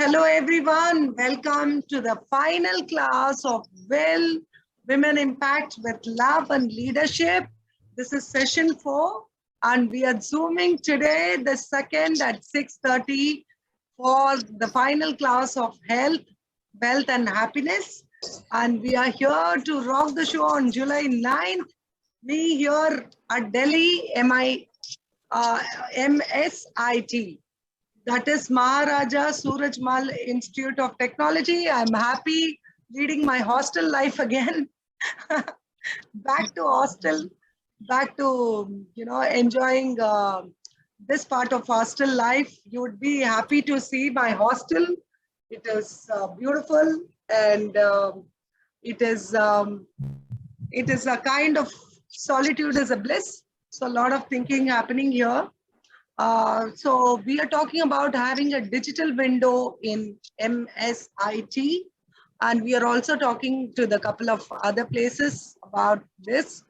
Hello everyone, welcome to the final class of Women Impact with Love and Leadership. This is session 4 and we are zooming today the second at 6:30 for the final class of Health, Wealth and Happiness. And we are here to rock the show on July 9th. Me here at Delhi MSIT. That is Maharaja Surajmal Institute of Technology. I'm happy leading my hostel life again. Back to hostel, back to, enjoying this part of hostel life. You would be happy to see my hostel. It is beautiful and it is a kind of solitude is a bliss. So a lot of thinking happening here. So we are talking about having a digital window in MSIT, and we are also talking to the couple of other places about this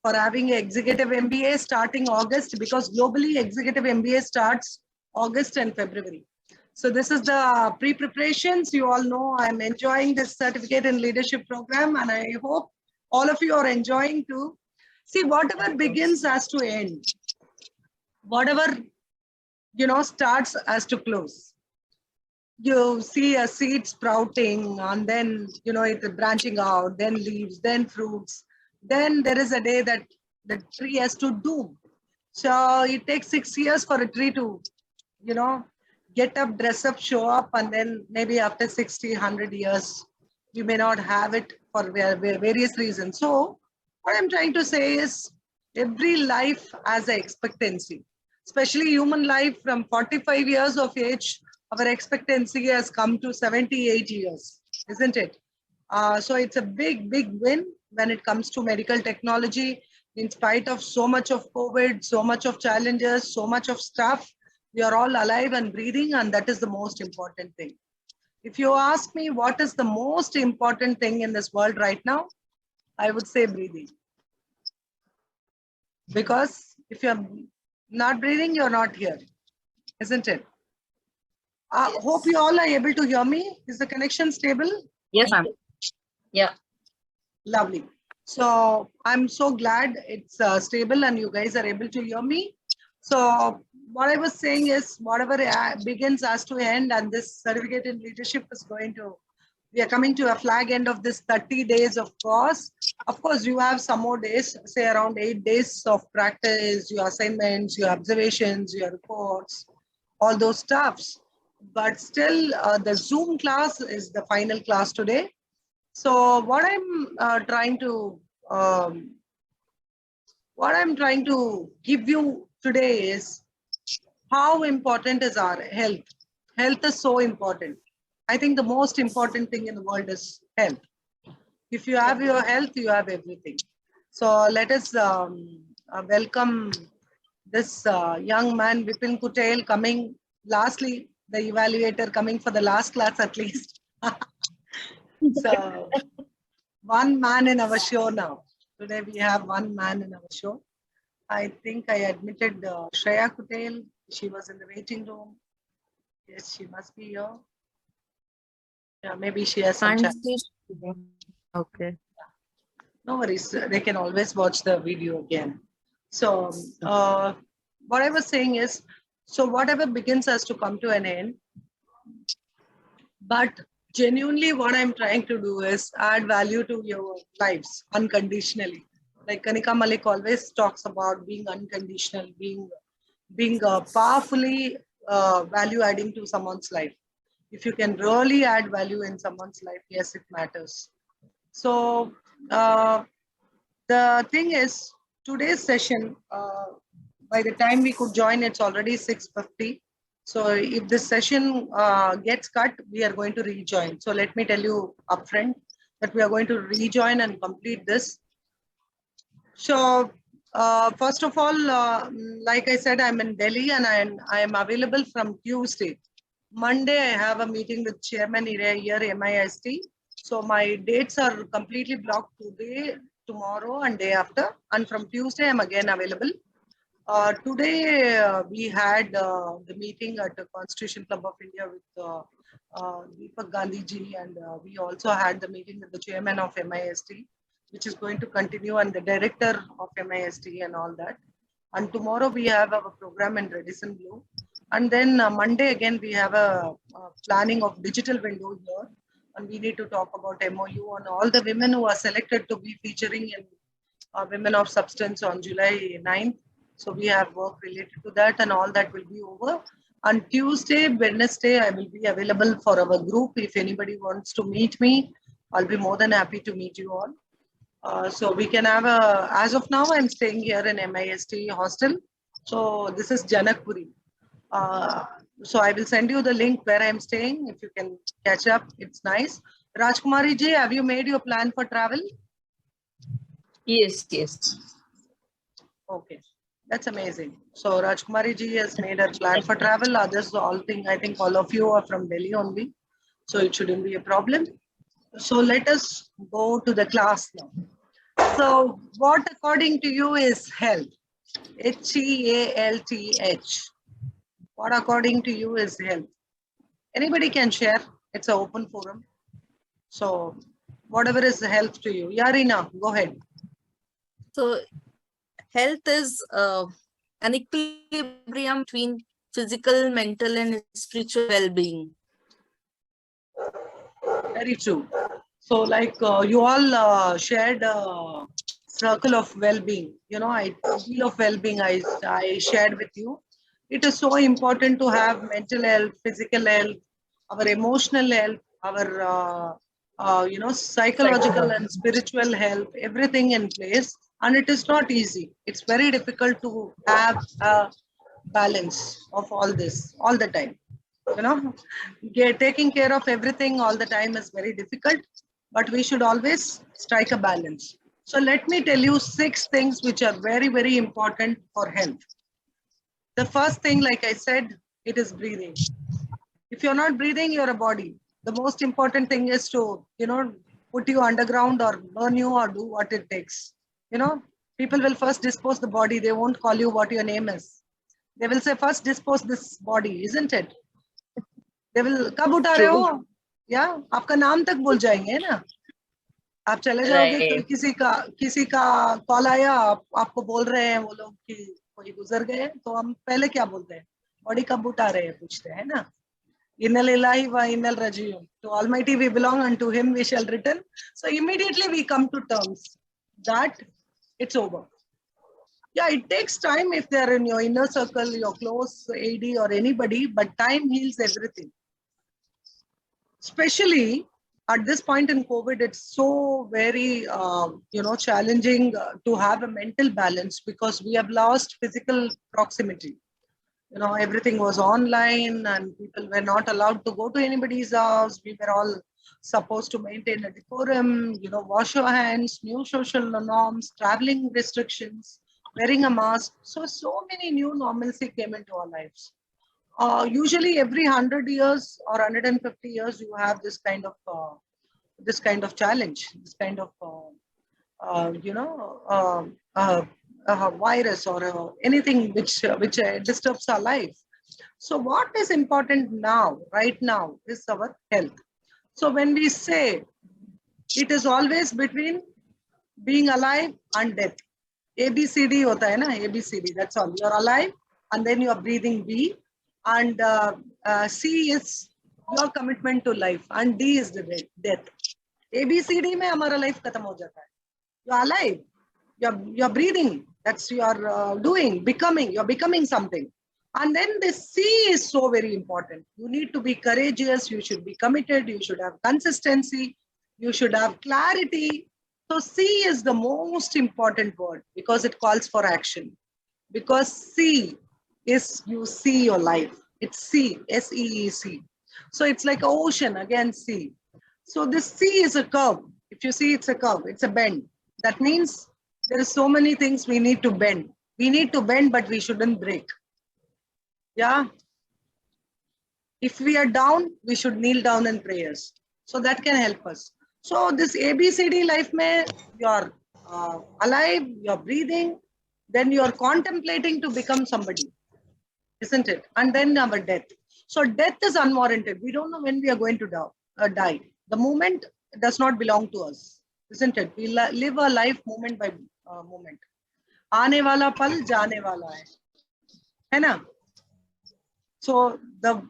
for having an executive MBA starting August, because globally executive MBA starts August and February. So this is the pre-preparations. You all know I'm enjoying this certificate in leadership program, and I hope all of you are enjoying too. See, whatever begins has to end. Whatever, starts has to close. You see a seed sprouting and then, it's branching out, then leaves, then fruits. Then there is a day that the tree has to doom. So it takes 6 years for a tree to, get up, dress up, show up, and then maybe after 60, 100 years, you may not have it for various reasons. So what I'm trying to say is every life has an expectancy. Especially human life from 45 years of age, our expectancy has come to 78 years, isn't it? So it's a big, big win when it comes to medical technology. In spite of so much of COVID, so much of challenges, so much of stuff, we are all alive and breathing, and that is the most important thing. If you ask me what is the most important thing in this world right now, I would say breathing. Because if you're not breathing, you're not here, isn't it? Yes. Hope you all are able to hear me. Is the connection stable? Yes, ma'am. Yeah. Lovely. So I'm so glad it's stable and you guys are able to hear me. So what I was saying is whatever begins has to end, and this certificate in leadership is going to, we are coming to a flag end of this 30 days of course. Of course, you have some more days, say around 8 days of practice, your assignments, your observations, your reports, all those stuffs. But still, the Zoom class is the final class today. So what I'm trying to give you today is how important is our health. Health is so important. I think the most important thing in the world is health. If you have your health, you have everything. So let us welcome this young man, Vipin Kutel, coming lastly, the evaluator coming for the last class at least. So one man in our show now. Today we have one man in our show. I think I admitted Shreya Kutel. She was in the waiting room. Yes, she must be here. Yeah, maybe she has some chat. Okay. No worries. They can always watch the video again. So what I was saying is, so whatever begins has to come to an end. But genuinely what I'm trying to do is add value to your lives unconditionally. Like Kanika Malik always talks about being unconditional, being powerfully value adding to someone's life. If you can really add value in someone's life, yes, it matters. So the thing is, today's session, by the time we could join, it's already 6:50. So if this session gets cut, we are going to rejoin. So let me tell you upfront that we are going to rejoin and complete this. So first of all, like I said, I'm in Delhi and I am available from Tuesday. Monday, I have a meeting with Chairman here, MIST. So my dates are completely blocked today, tomorrow and day after. And from Tuesday, I'm again available. Today we had the meeting at the Constitution Club of India with Deepak Gandhi ji, and we also had the meeting with the chairman of MIST, which is going to continue, and the director of MIST and all that. And tomorrow we have our program in Redison Blue. And then Monday again we have a planning of digital window here, and we need to talk about MOU and all the women who are selected to be featuring in Women of Substance on July 9th. So we have work related to that, and all that will be over. On Tuesday, Wednesday, I will be available for our group. If anybody wants to meet me, I'll be more than happy to meet you all. So we can have a, as of now, I'm staying here in MIST hostel. So this is Janakpuri. So I will send you the link where I'm staying. If you can catch up, it's nice. Rajkumari ji, have you made your plan for travel? Yes, yes. Okay, that's amazing. So Rajkumari ji has made her plan for travel. Others, I think all of you are from Delhi only. So it shouldn't be a problem. So let us go to the class now. So what according to you is health? Health. What according to you is health? Anybody can share. It's an open forum. So whatever is health to you. Yarina, go ahead. So health is an equilibrium between physical, mental, and spiritual well-being. Very true. So like you all shared a circle of well-being. You know, wheel of well-being I shared with you. It is so important to have mental health, physical health, our emotional health, our psychological and spiritual health, everything in place. And it is not easy. It's very difficult to have a balance of all this all the time. You know, taking care of everything all the time is very difficult, but we should always strike a balance. So let me tell you 6 things which are very, very important for health. The first thing, like I said, it is breathing. If you're not breathing, you're a body. The most important thing is to, put you underground or burn you or do what it takes. People will first dispose the body. They won't call you what your name is. They will say, first dispose this body, isn't it? They will, कब उठा रहे हो? Yeah, आपका नाम तक भूल जाएंगे ना? आप चले जाओगे तो किसी का कॉल आया, आपको बोल रहे हैं वो लोग कि कोई गुजर गए, तो हम पहले क्या बोलते हैं? बॉडी कब उठा रहे हैं पूछते हैं ना? Innal ilahi wa innal rajiun. To Almighty we belong, and to Him we shall return. So immediately we come to terms that it's over. Yeah, it takes time if they're in your inner circle, your close AD or anybody, but time heals everything. Especially at this point in COVID, it's so very, challenging to have a mental balance because we have lost physical proximity. Everything was online and people were not allowed to go to anybody's house. We were all supposed to maintain a decorum, wash your hands, new social norms, traveling restrictions, wearing a mask. So many new normalcy came into our lives. Usually every 100 years or 150 years, you have this kind of challenge, this kind of, virus or anything which disturbs our life. So what is important now, right now, is our health. So when we say it is always between being alive and death, ABCD hota hai na, ABCD, that's all. You're alive and then you're breathing B, and C is your commitment to life, and D is the death. ABCD mein hamara life khatam ho jata hai. You're alive, you're breathing, that's your becoming, you're becoming something. And then the C is so very important. You need to be courageous, you should be committed, you should have consistency, you should have clarity. So C is the most important word because it calls for action. Because C is, you see your life. It's C, S-E-E-C. So it's like an ocean, again C. So this C is a curve. If you see, it's a curve, it's a bend. That means there are so many things we need to bend. We need to bend, but we shouldn't break. Yeah. If we are down, we should kneel down in prayers. So that can help us. So this ABCD life mein, you're alive, you're breathing, then you're contemplating to become somebody, isn't it? And then our death. So death is unwarranted. We don't know when we are going to die. The moment does not belong to us, isn't it? We live our life moment by moment. आने वाला पल जाने वाला है ना? So the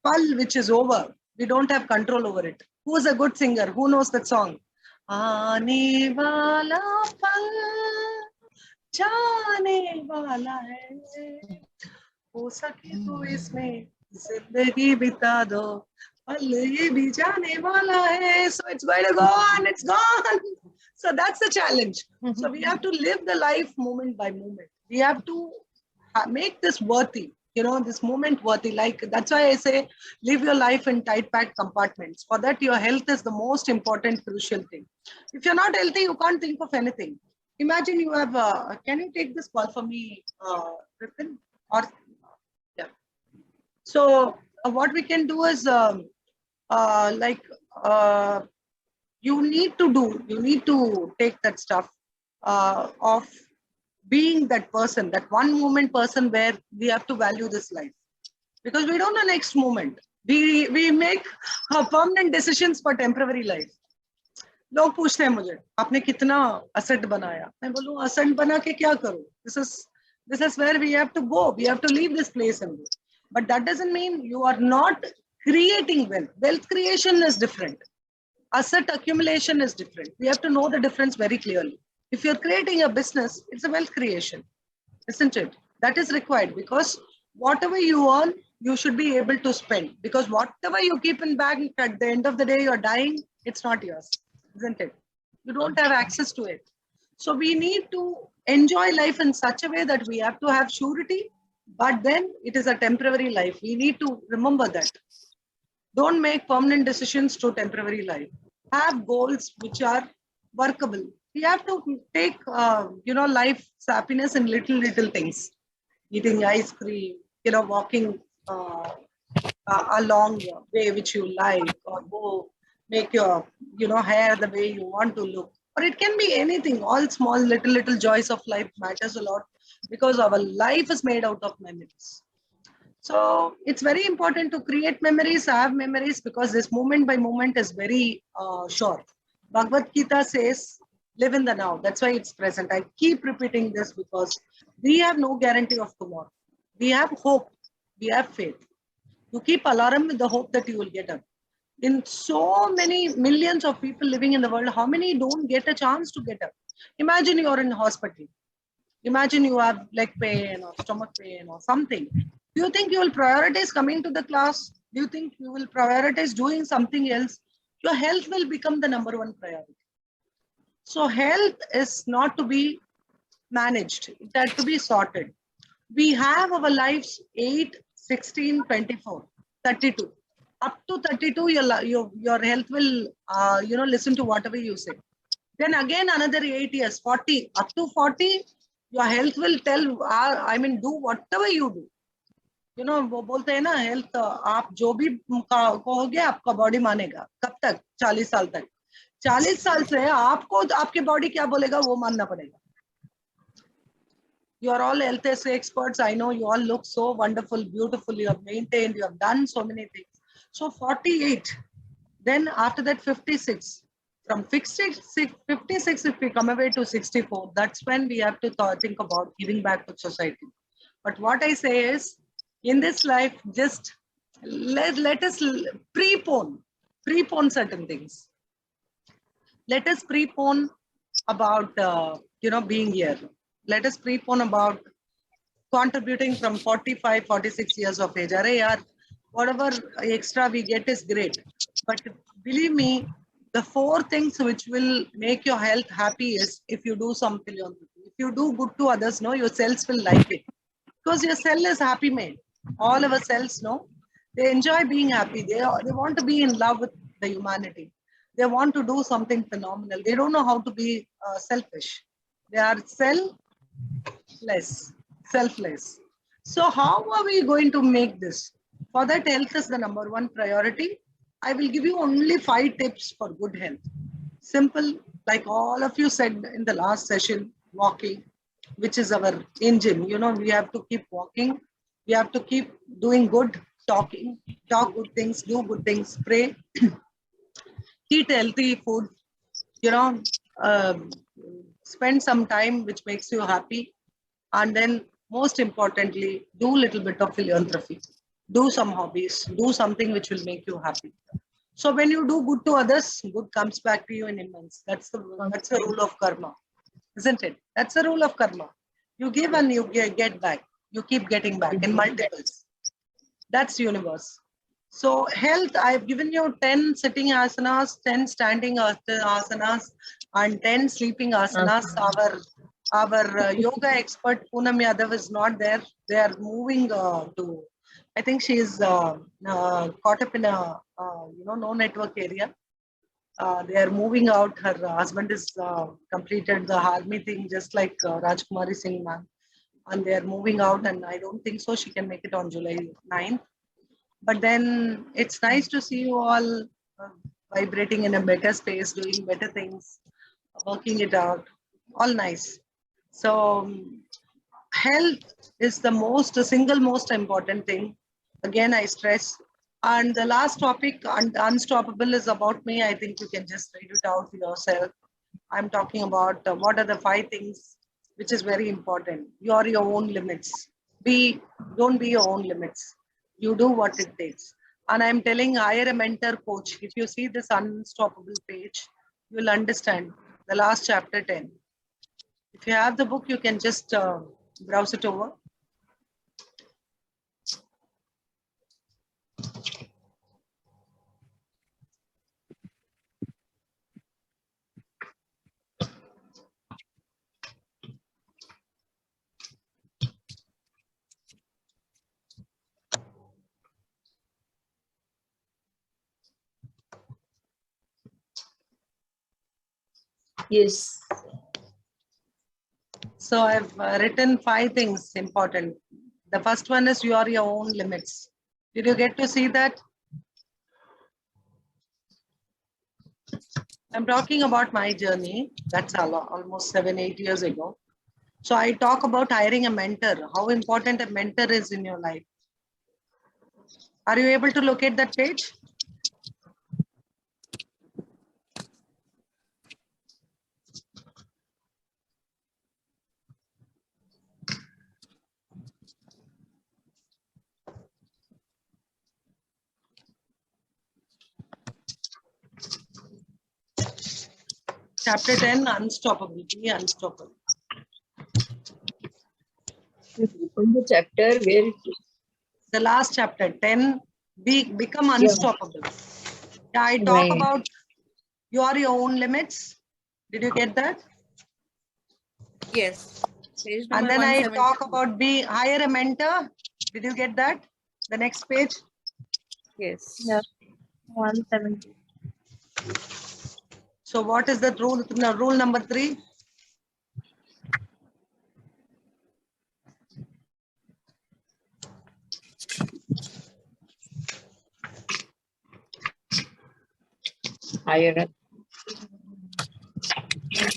pal which is over, we don't have control over it. Who is a good singer? Who knows that song? आने वाला पल जाने वाला है, हो सके तो इसमें जिंदगी बिता दो, पल ये भी जाने वाला है. So it's going to go on, it's gone. So that's the challenge. So we have to live the life moment by moment. We have to make this worthy, this moment worthy. Like, that's why I say live your life in tight packed compartments. For that, your health is the most important, crucial thing. If you're not healthy, you can't think of anything. Imagine you have can you take this call for me, Ripin? Or yeah. So what we can do is you need to take that stuff of being that person, that one moment person where we have to value this life, because we don't know next moment. We make permanent decisions for temporary life. लोग पूछते हैं मुझे, आपने कितना asset बनाया? मैं बोलूँ, asset बना के क्या करूँ? This is where we have to go. We have to leave this place and go. But that doesn't mean you are not creating wealth. Wealth creation is different. Asset accumulation is different. We have to know the difference very clearly. If you're creating a business, it's a wealth creation, isn't it? That is required, because whatever you earn, you should be able to spend. Because whatever you keep in bank, at the end of the day, you're dying, it's not yours, isn't it? You don't have access to it. So we need to enjoy life in such a way that we have to have surety, but then it is a temporary life. We need to remember that. Don't make permanent decisions to temporary life. Have goals which are workable. We have to take, life's happiness in little things. Eating ice cream, walking a long way which you like, or go make your, hair the way you want to look. Or it can be anything. All small little joys of life matters a lot, because our life is made out of memories. So it's very important to create memories, have memories, because this moment by moment is very short. Bhagavad Gita says, live in the now. That's why it's present. I keep repeating this because we have no guarantee of tomorrow. We have hope. We have faith. You keep alarm with the hope that you will get up. In so many millions of people living in the world, how many don't get a chance to get up? Imagine you're in hospital. Imagine you have leg pain or stomach pain or something. Do you think you will prioritize coming to the class? Do you think you will prioritize doing something else? Your health will become the number one priority. So health is not to be managed. It has to be sorted. We have our lives 8, 16, 24, 32. Up to 32, your health will, listen to whatever you say. Then again, another 8 years, 40. Up to 40, your health will tell, do whatever you do. वो बोलते हैं ना, health आप जो भी कहोगे आपका body मानेगा. कब तक? 40 साल तक. 40 साल से आपको आपके बॉडी क्या बोलेगा वो मानना पड़ेगा. You are all health experts. I know you all look so wonderful, beautiful. You have maintained, you have done so many things. So 48, then after that 56. From 56, if we come away to 64, that's when we have to think about giving back to society. But what I say is, in this life, just let us prepone certain things. Let us prepone about, being here. Let us prepone about contributing from 45, 46 years of age. Arey yaar, whatever extra we get is great. But believe me, the 4 things which will make your health happy is if you do some philanthropy. If you do good to others, your cells will like it. Because your cell is happy made. All our cells, they enjoy being happy. They want to be in love with the humanity. They want to do something phenomenal. They don't know how to be selfish. They are selfless. So how are we going to make this? For that, health is the number one priority. I will give you only 5 tips for good health. Simple, like all of you said in the last session, walking, which is our engine. You know, we have to keep walking. We have to keep doing good, talk good things, do good things, pray, eat healthy food, you know, spend some time which makes you happy. And then most importantly, do a little bit of philanthropy, do some hobbies, do something which will make you happy. So when you do good to others, good comes back to you in immense. That's the rule of karma, isn't it? That's the rule of karma. You give and you get back. You keep getting back in multiples. That's universe. So health, I've given you 10 sitting asanas, 10 standing asanas, and 10 sleeping asanas. Our yoga expert Poonam Yadav is not there. They are moving to, I think she is caught up in a no network area. They are moving out. Her husband is completed the army thing, just like Rajkumari Singh ma'am, and they are moving out. And I don't think so she can make it on July 9th. But then it's nice to see you all vibrating in a better space, doing better things, working it out. All nice. So health is the single most important thing. Again, I stress. And the last topic, unstoppable, is about me. I think you can just read it out for yourself. I'm talking about what are the 5 things which is very important. You are your own limits. Don't be your own limits. You do what it takes. And I'm telling, hire a mentor coach. If you see this unstoppable page, you will understand the last chapter 10. If you have the book, you can just browse it over. Yes. So I've written 5 things important. The first one is you are your own limits. Did you get to see that? I'm talking about my journey. That's almost 7-8 years ago. So I talk about hiring a mentor, how important a mentor is in your life. Are you able to locate that page? Chapter 10, unstoppable. Be unstoppable. Open the chapter where it is. The last chapter, 10, become unstoppable. Yeah, I talk Right. about you are your own limits. Did you get that? Yes. Page And number then I 170. talk about hire a mentor. Did you get that? The next page. Yes. Yeah. 170. So what is the rule? No, rule number 3. Higher up.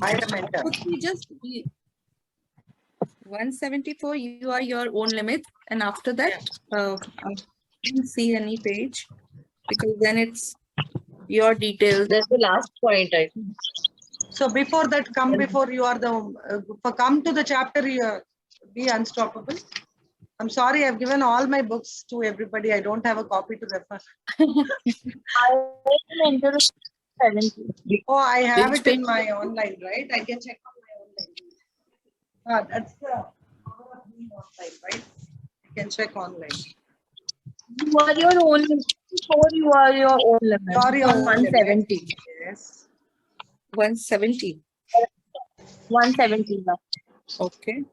Hire a mentor. Could we just be 174, you are your own limit, and after that, I didn't see any page because then it's your details. That's the last point, I think. So before that, come to the chapter, be unstoppable. I'm sorry, I've given all my books to everybody. I don't have a copy to refer. I enter 70. Oh, I have Which it in page? my online, right? I can check on my online. That's the power of being online, right? I can check online. You are your own limit. Before you are your own limit. You're your On own 170. limit. Yes. 170. 170 now. Okay.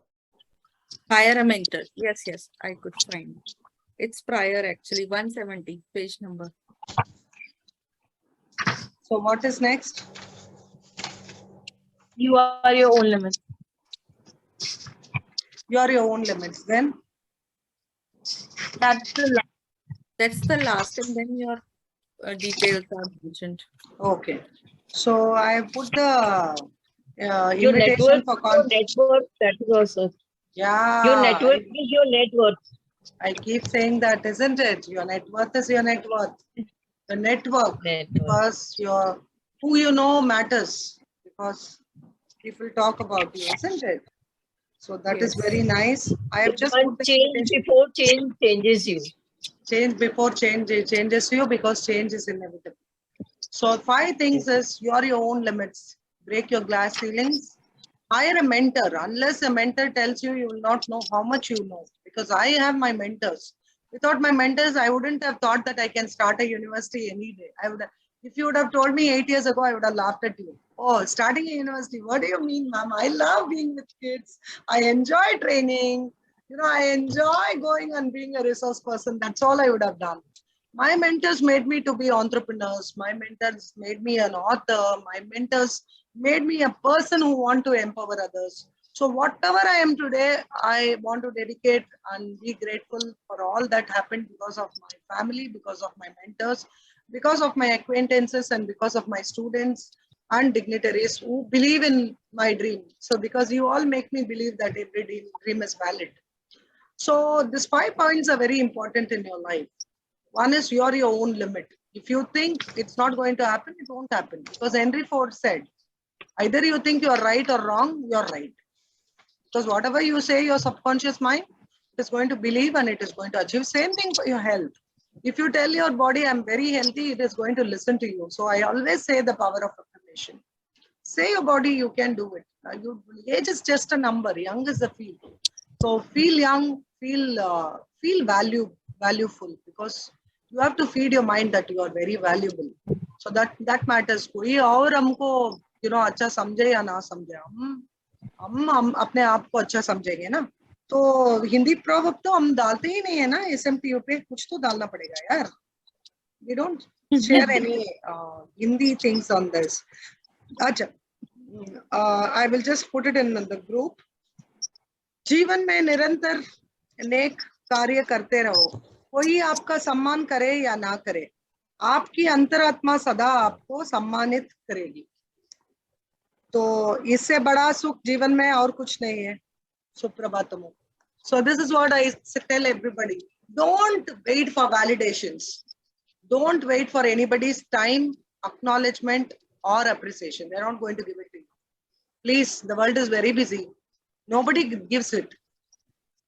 Hire a mentor. Yes, yes, I could find. It's prior actually, 170 page number. So what is next? You are your own limit. You're your own limits. Then That's the last. That's the last, and then your details are mentioned. okay. So I put the Your invitation network, for your network, that is also. Yeah. Your network is your net worth. I keep saying that, isn't it? Your net worth is your net worth. The network, because your who you know matters, because people talk about you, isn't it? So that is very nice. I have just put the Change invitation. before change changes you. Change before change changes you, because change is inevitable. So 5 things is you are your own limits. Break your glass ceilings. Hire a mentor. Unless a mentor tells you, you will not know how much you know. Because I have my mentors. Without my mentors, I wouldn't have thought that I can start a university any day. I would have, if you would have told me 8 years ago, I would have laughed at you. Oh, starting a university. What do you mean, ma'am? I love being with kids. I enjoy training. I enjoy going and being a resource person. That's all I would have done. My mentors made me to be entrepreneurs. My mentors made me an author. My mentors made me a person who want to empower others. So whatever I am today, I want to dedicate and be grateful for all that happened, because of my family, because of my mentors, because of my acquaintances, and because of my students and dignitaries who believe in my dream. So because you all make me believe that every dream is valid. So these 5 points are very important in your life. One is you are your own limit. If you think it's not going to happen, it won't happen. Because Henry Ford said, either you think you are right or wrong, you are right. Because whatever you say, your subconscious mind is going to believe and it is going to achieve. Same thing for your health. If you tell your body, I'm very healthy, it is going to listen to you. So I always say the power of affirmation. Say your body, you can do it. Age is just a number. Young is a field. So feel young, feel valueful, because you have to feed your mind that you are very valuable. So that matters. कोई और हमको अच्छा समझे या ना समझे, हम अपने आप को अच्छा समझेंगे ना. तो हिंदी प्रॉवर्ब तो हम डालते ही नहीं है ना SMTU पे, कुछ तो डालना पड़ेगा यार. We don't share any Hindi things on this. अच्छा, I will just put it in the group. जीवन में निरंतर नेक कार्य करते रहो. कोई आपका सम्मान करे या ना करे, आपकी अंतरात्मा सदा आपको सम्मानित करेगी. तो इससे बड़ा सुख जीवन में और कुछ नहीं है. Suprabhatam. So this is what I tell everybody. Don't wait for validations. Don't wait for anybody's time, acknowledgement, or appreciation. They're not going to give it to you. Please, the world is very busy. Nobody gives it.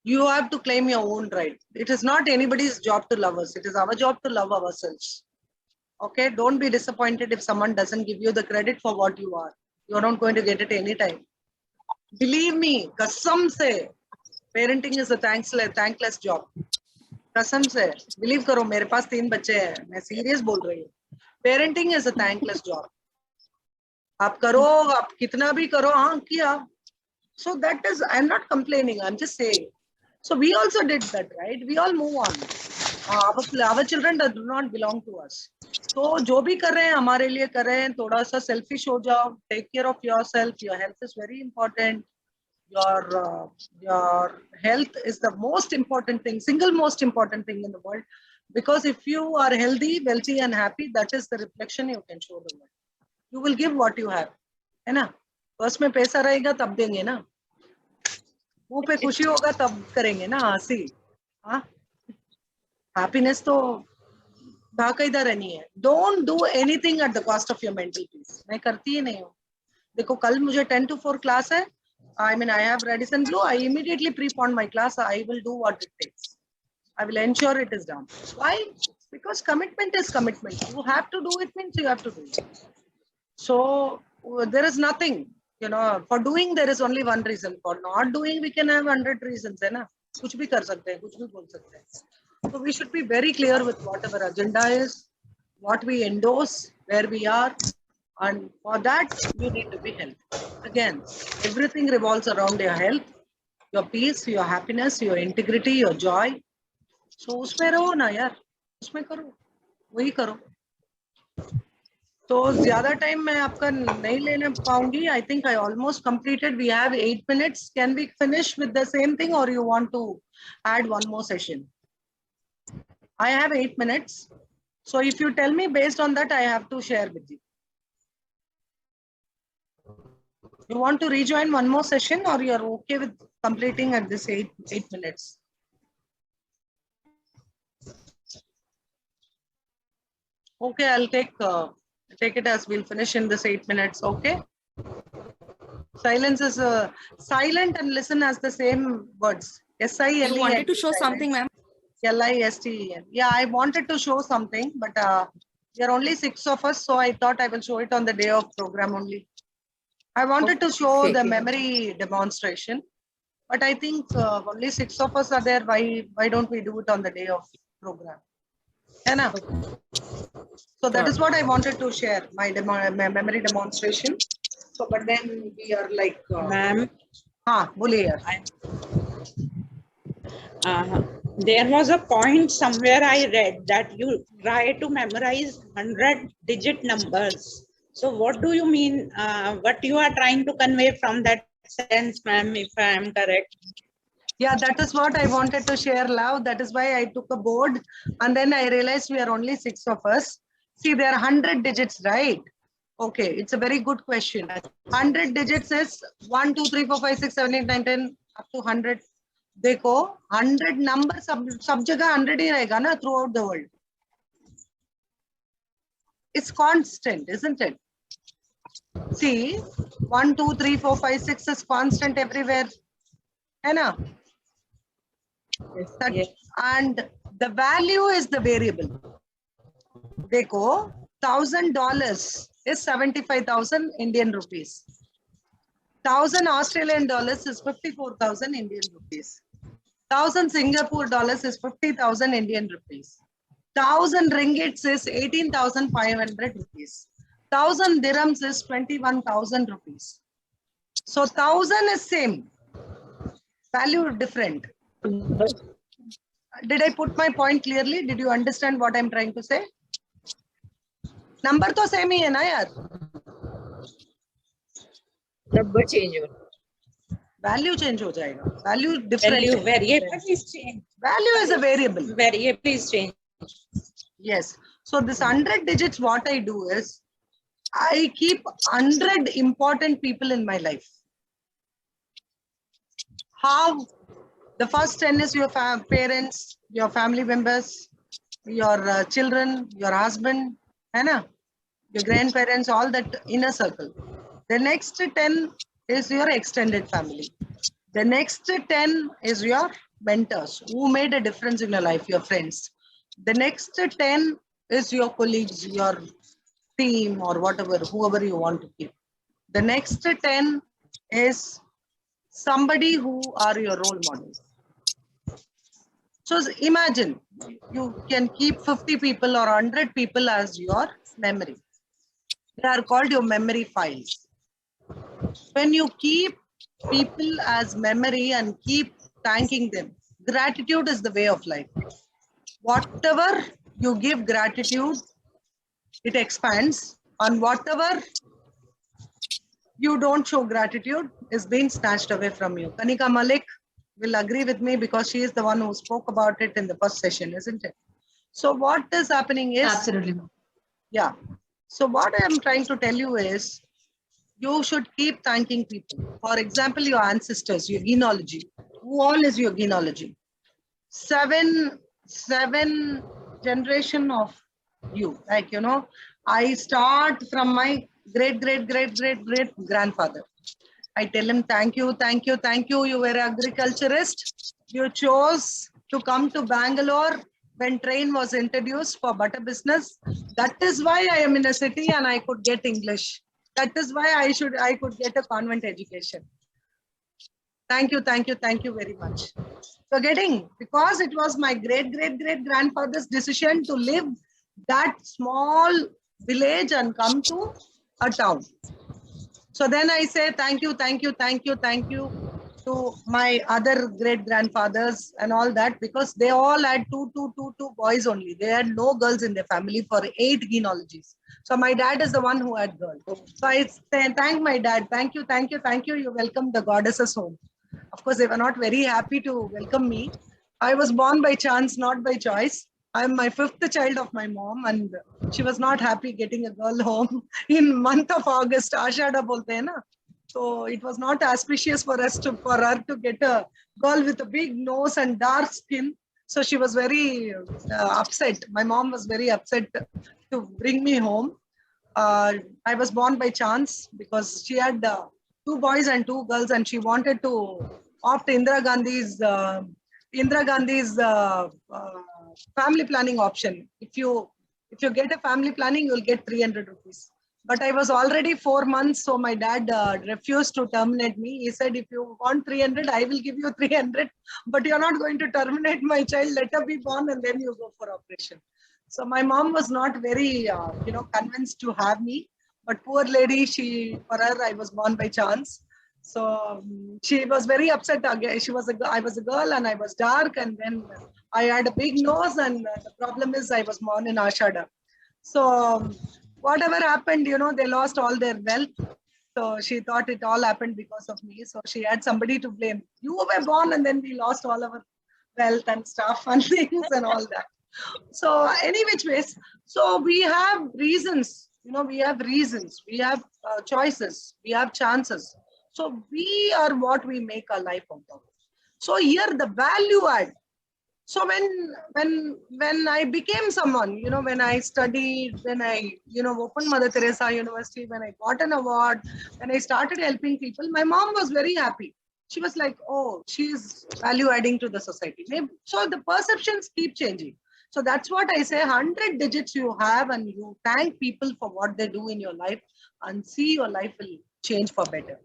You have to claim your own right. It is not anybody's job to love us. It is our job to love ourselves. Okay? Don't be disappointed if someone doesn't give you the credit for what you are. You're not going to get it anytime. Believe me, kasam se, parenting is a thankless job. कसम से believe करो, मेरे पास 3 बच्चे हैं, मैं serious बोल रही हूँ. Parenting is a thankless job. आप करो, आप कितना भी करो, हाँ किया. So that is, I'm not complaining, I'm just saying. So we also did that, right? We all move on. Our children do not belong to us. So जो भी कर रहे हैं हमारे लिए कर रहे हैं. थोड़ा सा selfish हो जाओ. Take care of yourself. Your health is very important. Your health is the most important thing, single most important thing in the world, because if you are healthy, wealthy and happy, that is the reflection you can show the world. You will give what you have, है ना. Purse में पैसा रहेगा तब देंगे ना, मुंह पे खुशी होगा तब करेंगे ना हंसी. हाँ, हैप्पीनेस तो बाकायदा रहनी है. Don't do anything at the cost of your mental peace. मैं करती ही नहीं हूँ. देखो कल मुझे 10 to 4 क्लास है. I mean, I have Radisson Blue. I immediately pre-poned my class. I will do what it takes. I will ensure it is done. Why? Because commitment is commitment. You have to do it means you have to do it. So there is nothing, for doing there is only one reason. For not doing, we can have 100 reasons, है ना. कुछ भी कर सकते हैं, कुछ भी बोल सकते हैं. So we should be very clear with whatever agenda is, what we endorse, where we are. And for that, you need to be healthy. Again, everything revolves around your health, your peace, your happiness, your integrity, your joy. So उसमें रहो ना यार, उसमें करो, वही करो. तो ज़्यादा टाइम मैं आपका नहीं लेने पाऊंगी. I think I almost completed. We have 8 minutes. Can we finish with the same thing, or you want to add one more session? I have 8 minutes. So if you tell me based on that, I have to share with you. You want to rejoin one more session, or you're okay with completing at this 8 minutes? Okay, I'll take it as we'll finish in this 8 minutes. Okay. Silence is silent and listen as the same words. S-I-L-E-N. You wanted to show something, ma'am? L-I-S-T-E-N. Yeah, I wanted to show something, but there are only 6 of us, so I thought I will show it on the day of program only. I wanted to show the memory demonstration, but I think only 6 of us are there. Why don't we do it on the day of program? Anna? So that is what I wanted to share, my memory demonstration. So, but then we are like, Ma'am, boliye. There was a point somewhere I read that you try to memorize 100-digit numbers. So what do you mean? What you are trying to convey from that sense, ma'am, if I am correct? Yeah, that is what I wanted to share, love. That is why I took a board, and then I realized we are only 6 of us. See, there are 100 digits, right? Okay, it's a very good question. 100 digits is 1, 2, 3, 4, 5, 6, 7, 8, 9, 10 up to 100. देखो 100 number सब जगह 100 ही रहेगा ना throughout the world. It's constant, isn't it? See, 1, 2, 3, 4, 5, 6 is constant everywhere. है ना? Yes. And the value is the variable. देखो, $1,000 is 75,000 Indian rupees. 1,000 Australian dollars is 54,000 Indian rupees. 1,000 Singapore dollars is 50,000 Indian rupees. 1,000 ringgits is 18,500 rupees. 1,000 dirhams is 21,000 rupees. So 1,000 is same. Value different. Did I put my point clearly? Did you understand what I'm trying to say? Number तो same ही है ना यार. Number change हो. Value change हो जाएगा. Value different. Value variable is changed. Value is a variable. Variable is changed. Yes. So this 100 digits, what I do is, I keep 100 important people in my life. How? The first 10 is your parents, your family members, your children, your husband, your grandparents, all that inner circle. The next 10 is your extended family. The next 10 is your mentors who made a difference in your life, your friends. The next 10 is your colleagues, your team, or whatever, whoever you want to keep. The next 10 is somebody who are your role models. So imagine you can keep 50 people or 100 people as your memory. They are called your memory files. When you keep people as memory and keep thanking them, gratitude is the way of life. Whatever you give gratitude, it expands, and whatever you don't show gratitude is being snatched away from you. Kanika Malik will agree with me because she is the one who spoke about it in the first session, isn't it? So what is happening is... Absolutely. Yeah. So what I am trying to tell you is, you should keep thanking people. For example, your ancestors, your genealogy. Who all is your genealogy? Seven generation of you. Like, I start from my great grandfather. I tell him, thank you. You were an agriculturist. You chose to come to Bangalore when train was introduced for butter business. That is why I am in a city and I could get English. That is why I could get a convent education. Thank you very much. Forgetting, because it was my great grandfather's decision to leave that small village and come to a town. So then I say thank you to my other great grandfathers and all that, because they all had two boys only. They had no girls in their family for 8 genealogies. So my dad is the one who had girls. So I thank my dad. Thank you. You welcome the goddesses home. Of course, they were not very happy to welcome me. I was born by chance, not by choice. I'm my 5th child of my mom, and she was not happy getting a girl home in month of August. Ashada bolte hai na. So it was not auspicious for her to get a girl with a big nose and dark skin. So she was very upset. My mom was very upset to bring me home. I was born by chance because she had 2 boys and 2 girls, and she wanted to opt Indira Gandhi's family planning option. If you get a family planning, you'll get 300 rupees. But I was already 4 months, so my dad refused to terminate me. He said, if you want 300, I will give you 300, but you're not going to terminate my child. Let her be born and then you go for operation. So my mom was not very, convinced to have me. But poor lady, for her, I was born by chance. So she was very upset again. I was a girl and I was dark, and then I had a big nose, and the problem is I was born in Ashada. So whatever happened, they lost all their wealth. So she thought it all happened because of me. So she had somebody to blame. You were born and then we lost all our wealth and stuff and things and all that. So any which ways, so we have reasons, we have reasons, we have choices, we have chances. So we are what we make our life out of. So here the value add. So when I became someone, when I studied, when I, opened Mother Theresa University, when I got an award, when I started helping people, my mom was very happy. She was like, oh, she's value adding to the society. So the perceptions keep changing. So that's what I say, 100 digits you have, and you thank people for what they do in your life, and see your life will change for better.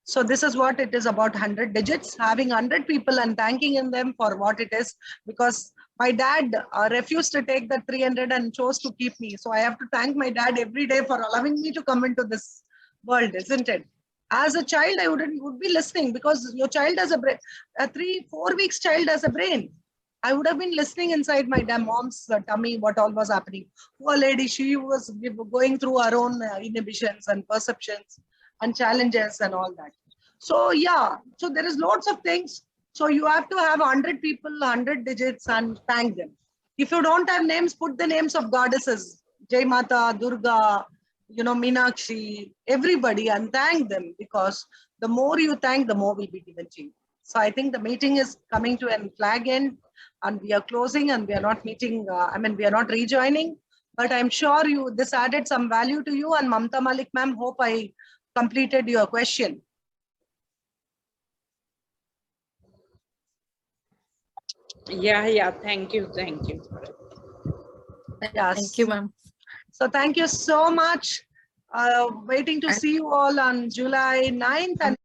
So this is what it is about, 100 digits, having 100 people and thanking them for what it is, because my dad refused to take the 300 and chose to keep me. So I have to thank my dad every day for allowing me to come into this world, isn't it? As a child, I would be listening, because your child has a brain, a 3-4 weeks child has a brain. I would have been listening inside my mom's tummy, what all was happening. Poor lady, she was going through her own inhibitions and perceptions and challenges and all that. So yeah, so there is lots of things. So you have to have 100 people, 100 digits, and thank them. If you don't have names, put the names of goddesses, Jai Mata, Durga, Meenakshi, everybody, and thank them, because the more you thank, the more will be given to you. So I think the meeting is coming to an flag end, and we are closing, and we are not meeting, we are not rejoining, but I'm sure this added some value to you. And Mamta Malik ma'am, hope I completed your question. Yeah, thank you. Yes. Thank you, ma'am. So thank you so much. Waiting to see you all on July 9th. And